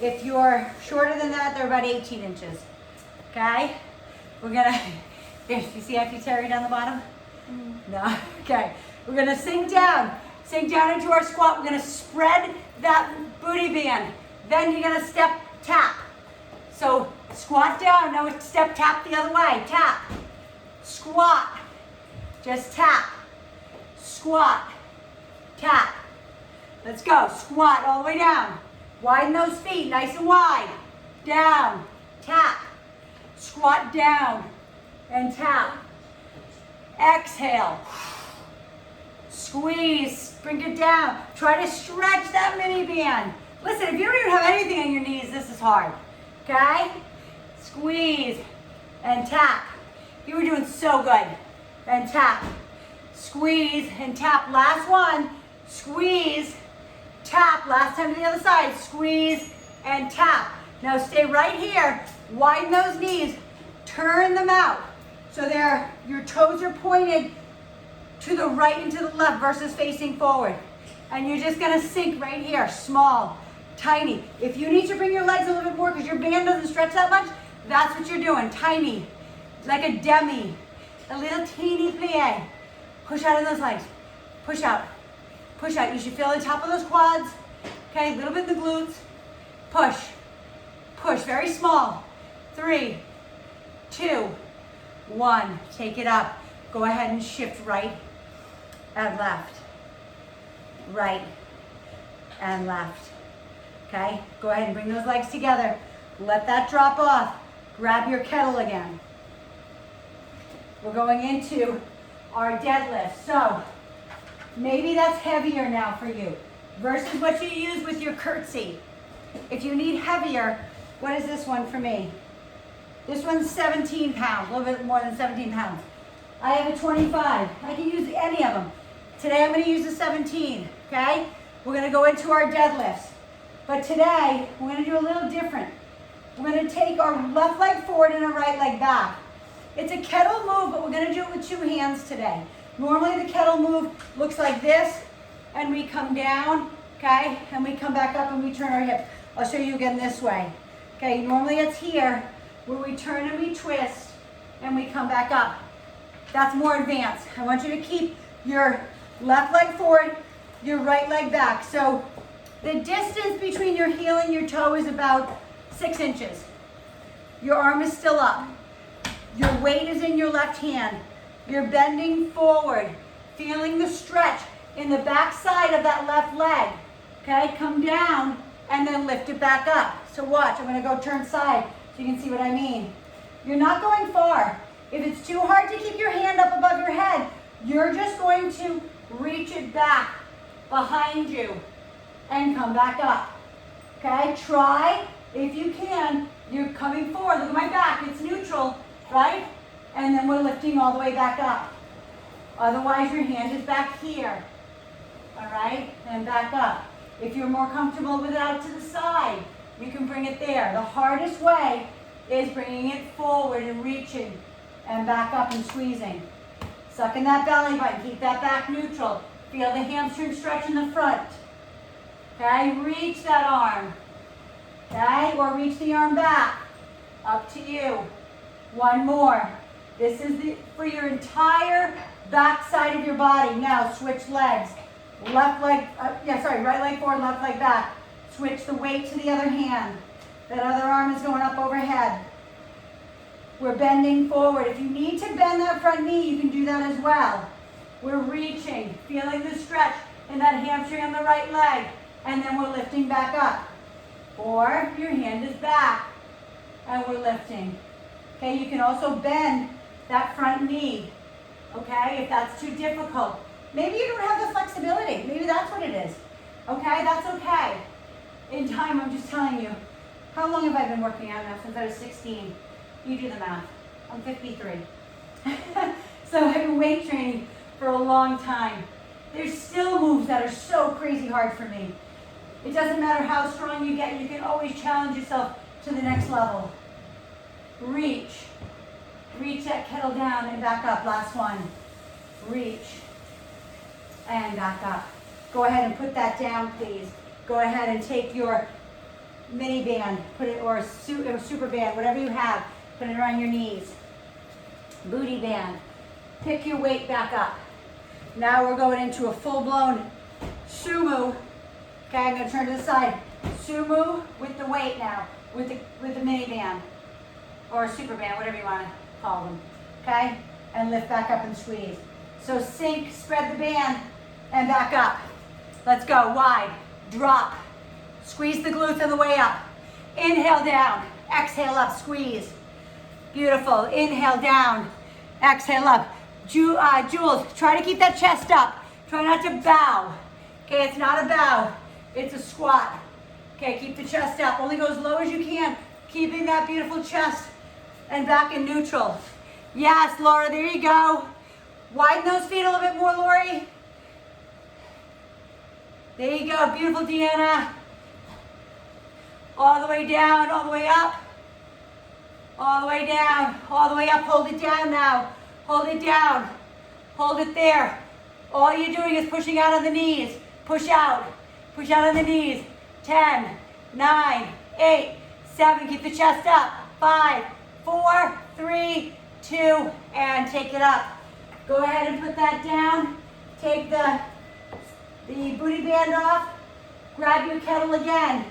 If you're shorter than that, they're about 18 inches, okay? We're gonna, here, you see Auntie Terry down the bottom? No, okay. We're gonna sink down into our squat. We're gonna spread that booty band. Then you're gonna step, tap. So squat down, now step, tap the other way, tap. Squat, just tap. Squat, tap. Let's go, squat all the way down. Widen those feet, nice and wide. Down, tap. Squat down and tap. Exhale. Squeeze, bring it down. Try to stretch that mini band. Listen, if you don't even have anything on your knees, this is hard, okay? Squeeze and tap. You were doing so good. And tap. Squeeze and tap. Last one. Squeeze, tap. Last time to the other side. Squeeze and tap. Now stay right here. Widen those knees. Turn them out. So your toes are pointed to the right and to the left versus facing forward. And you're just gonna sink right here. Small, tiny. If you need to bring your legs a little bit more because your band doesn't stretch that much, that's what you're doing. Tiny, like a demi. A little teeny plie. Push out of those legs. Push out. Push out. You should feel the top of those quads. Okay, a little bit in the glutes. Push. Push, very small. 3, 2, 1. Take it up. Go ahead and shift right and left. Right and left. Okay, go ahead and bring those legs together. Let that drop off. Grab your kettle again. We're going into our deadlift. So maybe that's heavier now for you versus what you use with your curtsy. If you need heavier, what is this one for me? This one's 17 pounds, a little bit more than 17 pounds. I have a 25. I can use any of them. Today I'm going to use a 17, okay? We're going to go into our deadlifts. But today, we're going to do a little different. We're going to take our left leg forward and our right leg back. It's a kettle move, but we're going to do it with 2 hands today. Normally the kettle move looks like this, and we come down, okay? And we come back up and we turn our hips. I'll show you again this way. Okay, normally it's here, where we turn and we twist, and we come back up. That's more advanced. I want you to keep your left leg forward, your right leg back. So the distance between your heel and your toe is about 6 inches. Your arm is still up. Your weight is in your left hand. You're bending forward, feeling the stretch. in the back side of that left leg. Okay, come down and then lift it back up. So watch, I'm gonna go turn side so you can see what I mean. You're not going far. If it's too hard to keep your hand up above your head, you're just going to reach it back behind you and come back up. Okay, try, if you can, you're coming forward. Look at my back, it's neutral, right? And then we're lifting all the way back up. Otherwise, your hand is back here. All right, and back up. If you're more comfortable with it out to the side, you can bring it there. The hardest way is bringing it forward and reaching and back up and squeezing. Suck in that belly button, keep that back neutral. Feel the hamstring stretch in the front. Okay, reach that arm. Okay, or reach the arm back. Up to you. One more. This is for your entire back side of your body. Now switch legs. Left leg, right leg forward, left leg back. Switch the weight to the other hand. That other arm is going up overhead. We're bending forward. If you need to bend that front knee, you can do that as well. We're reaching, feeling the stretch in that hamstring on the right leg. And then we're lifting back up. Or your hand is back and we're lifting. Okay, you can also bend that front knee. Okay, if that's too difficult. Maybe you don't have the flexibility. Maybe that's what it is. Okay, that's okay. In time, I'm just telling you. How long have I been working out now? Since I was 16. You do the math. I'm 53. So I've been weight training for a long time. There's still moves that are so crazy hard for me. It doesn't matter how strong you get, you can always challenge yourself to the next level. Reach. Reach that kettle down and back up. Last one. Reach. And back up. Go ahead and put that down, please. Go ahead and take your mini band, put it, or a super band, whatever you have, put it around your knees. Booty band. Pick your weight back up. Now we're going into a full-blown sumo. Okay, I'm going to turn to the side. Sumo with the weight now, with the mini band, or a super band, whatever you want to call them. Okay, and lift back up and squeeze. So sink, spread the band, and back up. Let's go, wide, drop. Squeeze the glutes on the way up. Inhale down, exhale up, squeeze. Beautiful, inhale down, exhale up. Jules, try to keep that chest up. Try not to bow. Okay, it's not a bow, it's a squat. Okay, keep the chest up, only go as low as you can, keeping that beautiful chest and back in neutral. Yes, Laura, there you go. Widen those feet a little bit more, Lori. There you go, beautiful Deanna. All the way down, all the way up. All the way down, all the way up, hold it down now. Hold it down, hold it there. All you're doing is pushing out on the knees. Push out on the knees. 10, 9, 8, 7, keep the chest up. 5, 4, 3, 2, and take it up. Go ahead and put that down. Take the booty band off. Grab your kettle again.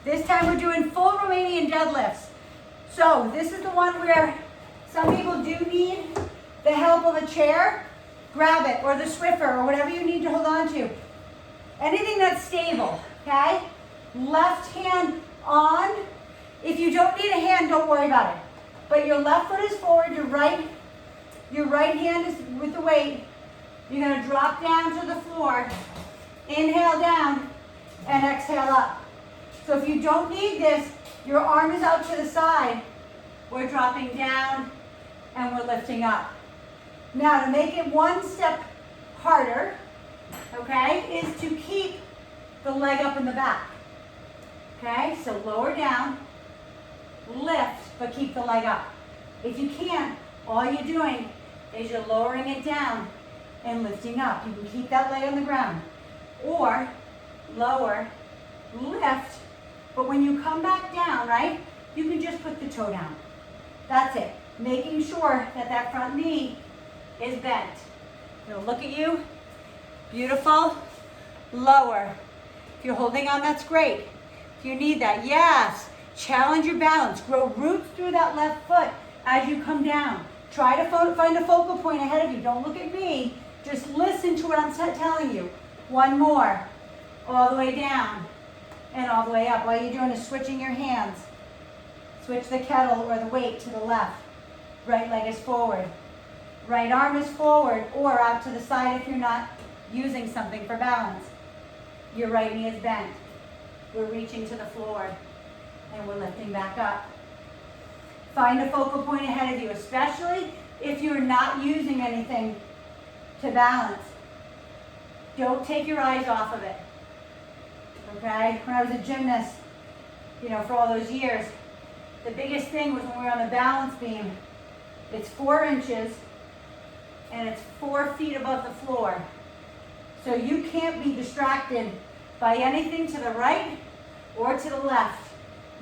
This time we're doing full Romanian deadlifts. So this is the one where some people do need the help of a chair. Grab it, or the Swiffer, or whatever you need to hold on to. Anything that's stable, okay? Left hand on. If you don't need a hand, don't worry about it. But your left foot is forward, your right hand is with the weight. You're gonna drop down to the floor. Inhale down and exhale up. So if you don't need this, your arm is out to the side. We're dropping down and we're lifting up. Now to make it one step harder, okay, is to keep the leg up in the back. Okay, so lower down, lift, but keep the leg up. If you can't, all you're doing is you're lowering it down and lifting up. You can keep that leg on the ground. Or lower, lift, but when you come back down, right, you can just put the toe down. That's it. Making sure that that front knee is bent. It'll look at you. Beautiful. Lower. If you're holding on, that's great. If you need that, yes. Challenge your balance. Grow roots through that left foot as you come down. Try to find a focal point ahead of you. Don't look at me. Just listen to what I'm telling you. One more. All the way down and all the way up. All you're doing is switching your hands. Switch the kettle or the weight to the left. Right leg is forward. Right arm is forward or out to the side if you're not using something for balance. Your right knee is bent. We're reaching to the floor and we're lifting back up. Find a focal point ahead of you, especially if you're not using anything to balance. Don't take your eyes off of it. Okay? When I was a gymnast, for all those years, the biggest thing was when we were on the balance beam. It's 4 inches and it's 4 feet above the floor. So you can't be distracted by anything to the right or to the left.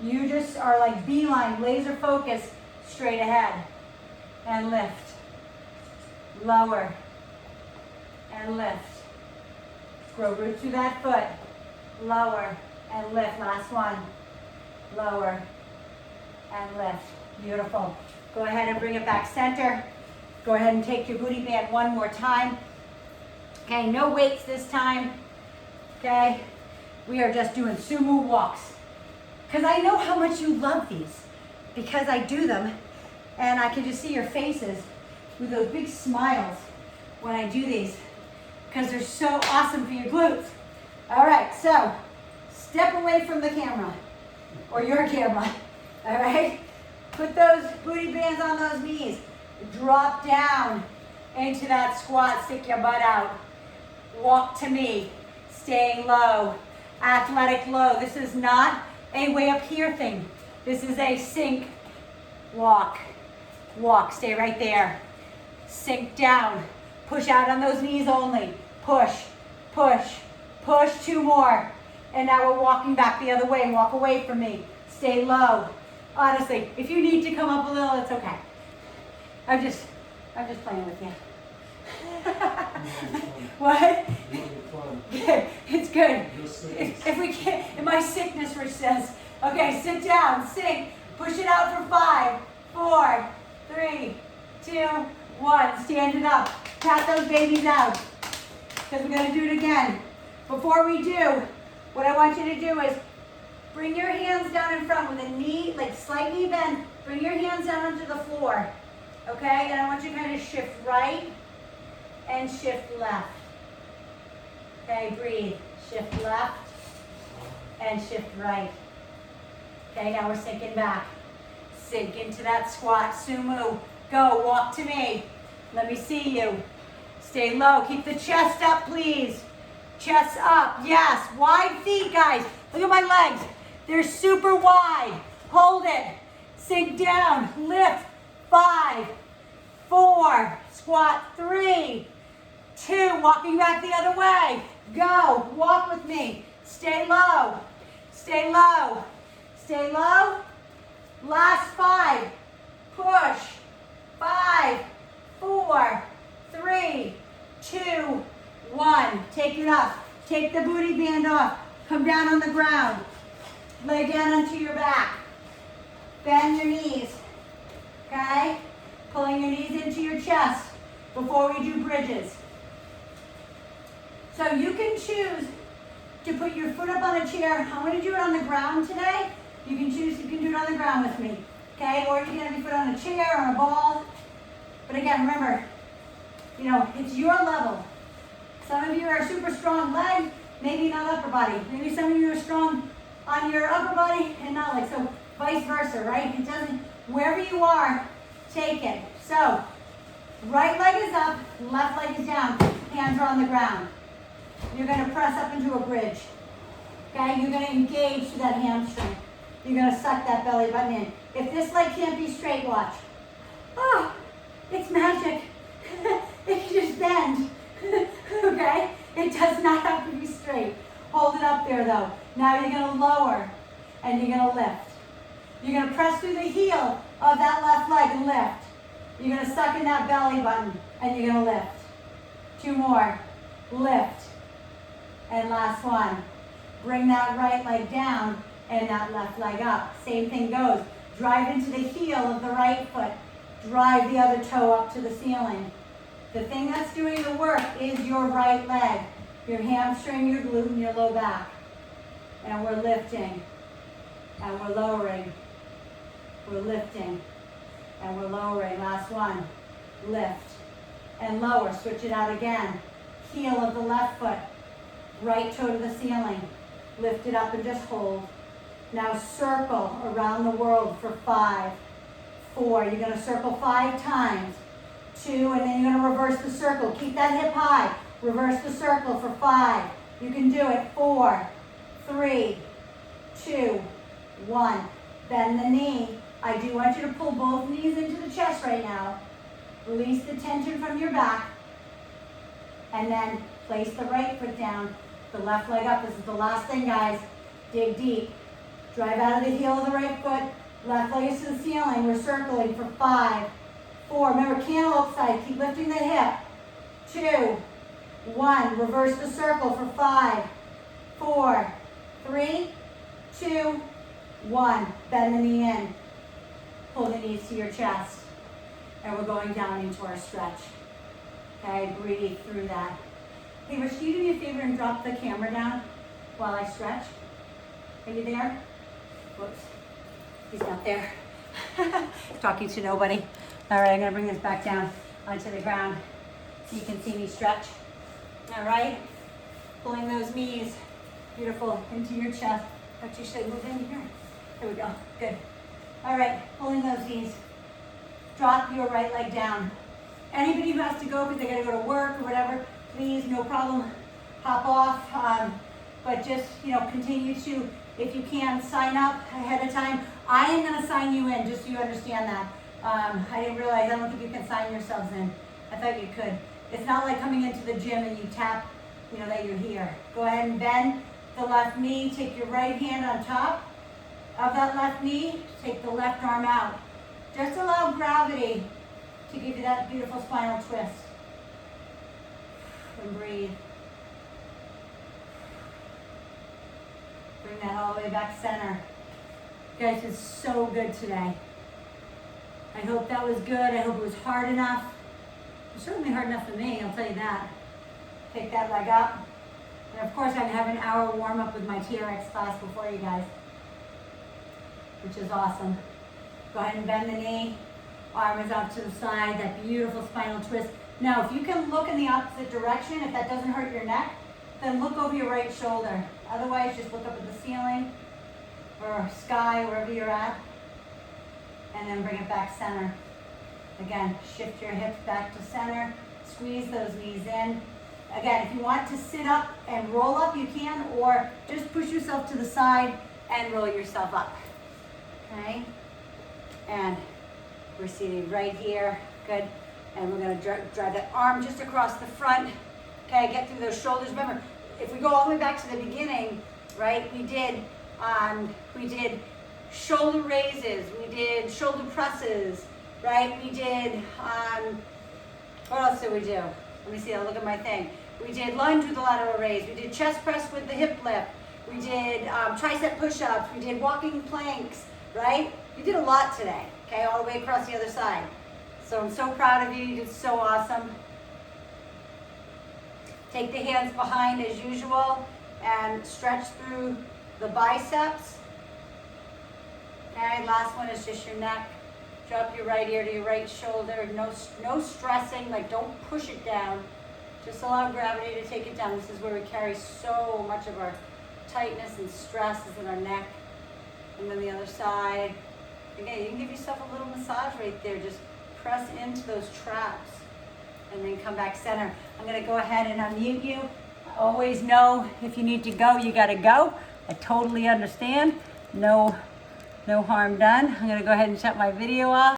You just are like beeline, laser focus, straight ahead. And lift. Lower. And lift. Grow root through that foot. Lower and lift. Last one. Lower and lift. Beautiful. Go ahead and bring it back center. Go ahead and take your booty band one more time. Okay, no weights this time. Okay, we are just doing sumo walks. Because I know how much you love these. Because I do them. And I can just see your faces with those big smiles when I do these. Because they're so awesome for your glutes. All right, so step away from the camera. Or your camera. All right? Put those booty bands on those knees. Drop down into that squat. Stick your butt out. Walk to me. Staying low. Athletic low. This is not a way up here thing. This is a sink. Walk. Walk. Stay right there. Sink down. Push out on those knees only. Push. Push. Push. 2 more. And now we're walking back the other way. Walk away from me. Stay low. Honestly, if you need to come up a little, it's okay. I'm just playing with you. What? It's good. If we can't, in my sickness, Rich says, okay, sit down, sink, push it out for 5, 4, 3, 2, 1. Stand it up. Pat those babies out. Because we're going to do it again. Before we do, what I want you to do is bring your hands down in front with a knee, like slight knee bend. Bring your hands down onto the floor. Okay? And I want you to kind of shift right and shift left. Okay, breathe. Shift left and shift right. Okay, now we're sinking back. Sink into that squat, sumo. Go, walk to me. Let me see you. Stay low. Keep the chest up, please. Chest up. Yes. Wide feet, guys. Look at my legs. They're super wide. Hold it. Sink down. Lift. 5, 4. Squat. 3, 2. Walking back the other way. Go. Walk with me. Stay low. Stay low. Stay low. Last 5. Push. 5, 4, 3, 2, 1. Take it up. Take the booty band off. Come down on the ground. Lay down onto your back. Bend your knees. Okay? Pulling your knees into your chest before we do bridges. So you can choose to put your foot up on a chair. I'm going to do it on the ground today. You can choose, you can do it on the ground with me. Okay? Or you can have your foot on a chair, on a ball. But again, remember, it's your level. Some of you are super strong leg, maybe not upper body. Maybe some of you are strong on your upper body and not leg. So vice versa, right? It doesn't, wherever you are, take it. So, right leg is up, left leg is down. Hands are on the ground. You're going to press up into a bridge. Okay? You're going to engage through that hamstring. You're going to suck that belly button in. If this leg can't be straight, watch. Oh, it's magic. It can just bend. Okay? It does not have to be straight. Hold it up there though. Now you're going to lower and you're going to lift. You're going to press through the heel of that left leg and lift. You're going to suck in that belly button and you're going to lift. 2 more. Lift. And last one. Bring that right leg down and that left leg up. Same thing goes. Drive into the heel of the right foot. Drive the other toe up to the ceiling. The thing that's doing the work is your right leg, your hamstring, your glute, and your low back. And we're lifting, and we're lowering. We're lifting, and we're lowering. Last one, lift and lower. Switch it out again. Heel of the left foot, right toe to the ceiling. Lift it up and just hold. Now circle around the world for 5, 4. You're gonna circle 5 times. 2, and then you're gonna reverse the circle. Keep that hip high. Reverse the circle for 5. You can do it. 4, 3, 2, 1. Bend the knee. I do want you to pull both knees into the chest right now. Release the tension from your back. And then place the right foot down, the left leg up. This is the last thing, guys. Dig deep. Drive out of the heel of the right foot. Left leg is to the ceiling. We're circling for 5, 4. Remember, cantaloupe side. Keep lifting the hip. 2, 1. Reverse the circle for 5, 4, 3, 2, 1. Bend the knee in. Pull the knees to your chest. And we're going down into our stretch. Okay, breathe through that. Hey, Rich, can you do me a favor and drop the camera down while I stretch? Are you there? Whoops, he's not there. Talking to nobody. All right, I'm gonna bring this back down onto the ground so you can see me stretch. All right, pulling those knees, beautiful, into your chest. Actually, should I move in here? There we go, good. All right, pulling those knees. Drop your right leg down. Anybody who has to go because they gotta go to work or whatever, please, no problem, hop off. But just, continue to, if you can, sign up ahead of time. I am gonna sign you in, just so you understand that. I didn't realize, I don't think you can sign yourselves in. I thought you could. It's not like coming into the gym and you tap, that you're here. Go ahead and bend the left knee, take your right hand on top of that left knee, take the left arm out. Just allow gravity to give you that beautiful spinal twist. And breathe. Bring that all the way back center. Guys, it's so good today. I hope that was good. I hope it was hard enough. It was certainly hard enough for me, I'll tell you that. Take that leg up. And of course, I'm gonna have an hour warm up with my TRX class before you guys, which is awesome. Go ahead and bend the knee. Arm is out to the side, that beautiful spinal twist. Now, if you can look in the opposite direction, if that doesn't hurt your neck, then look over your right shoulder. Otherwise, just look up at the ceiling or sky, wherever you're at, and then bring it back center. Again, shift your hips back to center, squeeze those knees in. Again, if you want to sit up and roll up, you can, or just push yourself to the side and roll yourself up. Okay? And we're seated right here. Good. And we're going to drive that arm just across the front. Okay, get through those shoulders. Remember, if we go all the way back to the beginning, right, we did shoulder raises, we did shoulder presses, right? We did, what else did we do? Let me see, I'll look at my thing. We did lunge with the lateral raise. We did chest press with the hip lift. We did tricep push-ups. We did walking planks, right? You did a lot today, okay, all the way across the other side. So I'm so proud of you. You did so awesome. Take the hands behind as usual and stretch through the biceps. Okay, last one is just your neck. Drop your right ear to your right shoulder. No stressing, like don't push it down. Just allow gravity to take it down. This is where we carry so much of our tightness and stress is in our neck. And then the other side. Again, you can give yourself a little massage right there. Just press into those traps and then come back center. I'm gonna go ahead and unmute you. Always know if you need to go, you gotta go. I totally understand. No harm done. I'm gonna go ahead and shut my video off.